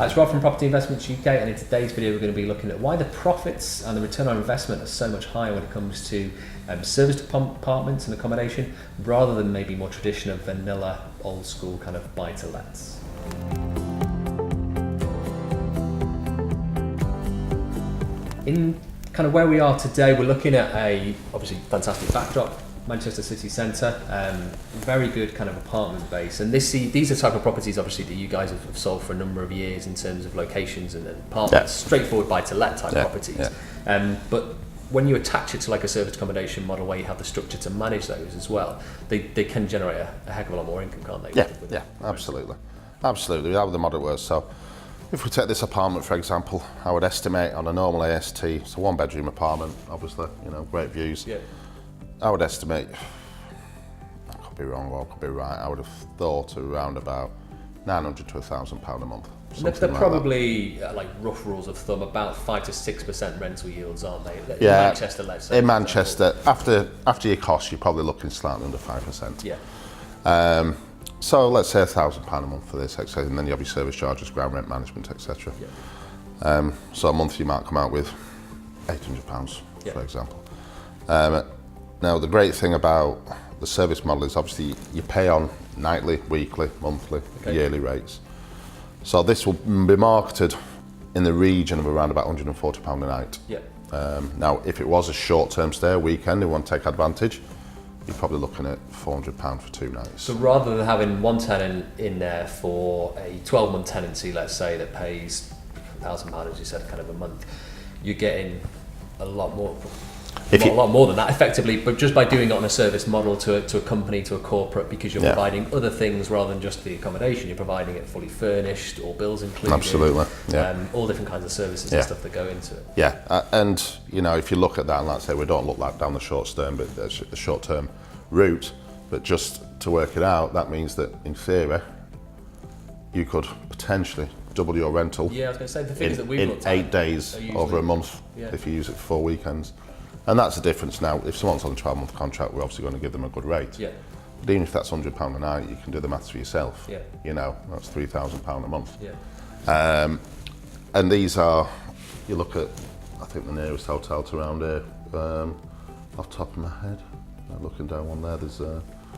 It's Rob from Property Investments UK, and in today's video we're going to be looking at why the profits and the return on investment are so much higher when it comes to serviced apartments and accommodation, rather than maybe more traditional, vanilla, old school kind of buy-to-lets. In kind of where we are today, we're looking at a obviously fantastic backdrop, Manchester city centre, very good kind of apartment base, and these are the type of properties obviously that you guys have sold for a number of years in terms of locations and apartments, straightforward buy-to-let type properties. But when you attach it to like a serviced accommodation model where you have the structure to manage those as well, they can generate a heck of a lot more income, can't they? Absolutely. How the model works. So if we take this apartment for example, I would estimate on a normal AST, it's a one bedroom apartment, obviously, great views. I would estimate, I could be wrong or I could be right, I would have thought around about £900 to £1,000 a month. They're probably, like rough rules of thumb, about 5 to 6% rental yields, aren't they? In Manchester, let's say. In Manchester, after your costs, you're probably looking slightly under 5%. So let's say £1,000 a month for this, etc. And then you have your service charges, ground rent management, etc. So a month you might come out with £800, for example. Now the great thing about the service model is obviously you pay on nightly, weekly, monthly, yearly rates. So this will be marketed in the region of around about £140 a night. Now if it was a short-term stay, a weekend, you want to take advantage, you're probably looking at £400 for 2 nights. So rather than having one tenant in there for a 12-month tenancy, let's say, that pays £1,000, as you said, kind of a month, you're getting a lot more. A lot more than that, effectively, but just by doing it on a service model to a company, to a corporate, because you're providing other things rather than just the accommodation. You're providing it fully furnished, all bills included. Absolutely, all different kinds of services and stuff that go into it. And if you look at that, and like I say, we don't look like down the short-term route, but just to work it out, that means that in theory, you could potentially double your rental. I was going to say the figures that we've looked at in 8 days over a month if you use it for 4 weekends. And that's the difference now. If someone's on a 12-month contract, we're obviously going to give them a good rate. But even if that's £100 a night, you can do the maths for yourself. That's £3,000 a month. And these are, you look at, I think the nearest hotel to around here, off the top of my head, looking down one there, there's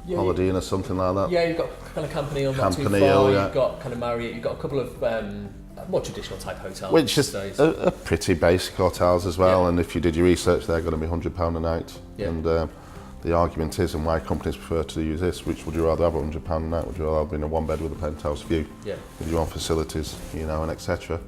Holiday Inn or something like that. You've got kind of Company on, not too far. You've got kind of Marriott. You've got a couple of more traditional type hotels, which is a pretty basic hotels as well. And if you did your research, they're going to be £100 a night. And the argument is, and why companies prefer to use this, which would you rather have, £100 a night? Would you rather be in a one bed with a penthouse view, with your own facilities, and etc.,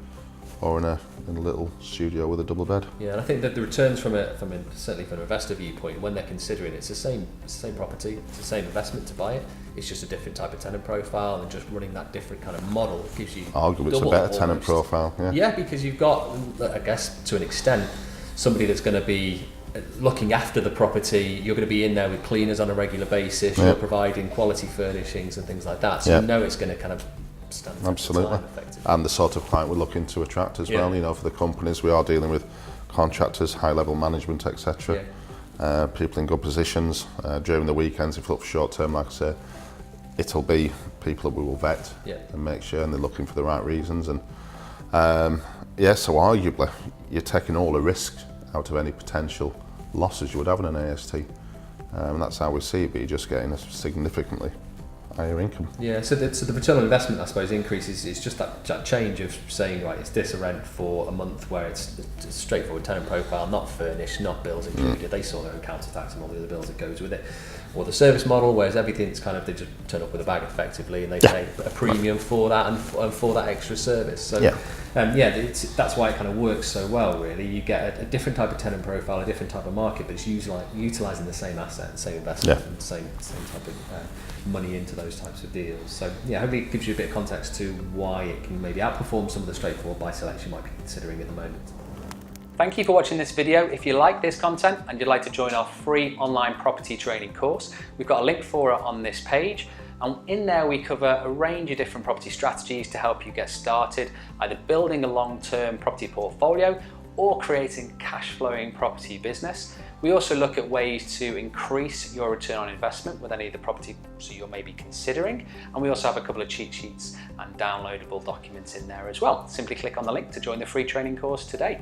or in a little studio with a double bed? And I think that the returns from it, certainly from an investor viewpoint, when they're considering it, it's the same property, it's the same investment to buy it. It's just a different type of tenant profile, and just running that different kind of model gives you arguably it's a better tenant profile. Because you've got, I guess, to an extent, somebody that's going to be looking after the property. You're going to be in there with cleaners on a regular basis. You're providing quality furnishings and things like that. So it's going to kind of stand absolutely. And the sort of client we're looking to attract as well. For the companies, we are dealing with contractors, high-level management, etc. People in good positions. During the weekends, if you look for short-term, like I say, it'll be people that we will vet and make sure, and they're looking for the right reasons. And so arguably, you're taking all the risk out of any potential losses you would have in an AST. And that's how we see it, but you're just getting a significantly higher income. So the return on investment, I suppose, increases. It's just that change of saying, right, it's this a rent for a month, where it's a straightforward tenant profile, not furnished, not bills included. They saw their own council tax and all the other bills that goes with it. Or the service model, whereas everything's kind of, they just turn up with a bag effectively, and they pay a premium for that and for that extra service. So that's why it kind of works so well, really. You get a different type of tenant profile, a different type of market, but it's utilising the same asset, the same investment, and the same type of money into those types of deals. So hopefully it gives you a bit of context to why it can maybe outperform some of the straightforward buy-to-lets you might be considering at the moment. Thank you for watching this video. If you like this content and you'd like to join our free online property training course, we've got a link for it on this page. And in there we cover a range of different property strategies to help you get started, either building a long-term property portfolio or creating cash flowing property business. We also look at ways to increase your return on investment with any of the properties you're maybe considering. And we also have a couple of cheat sheets and downloadable documents in there as well. Simply click on the link to join the free training course today.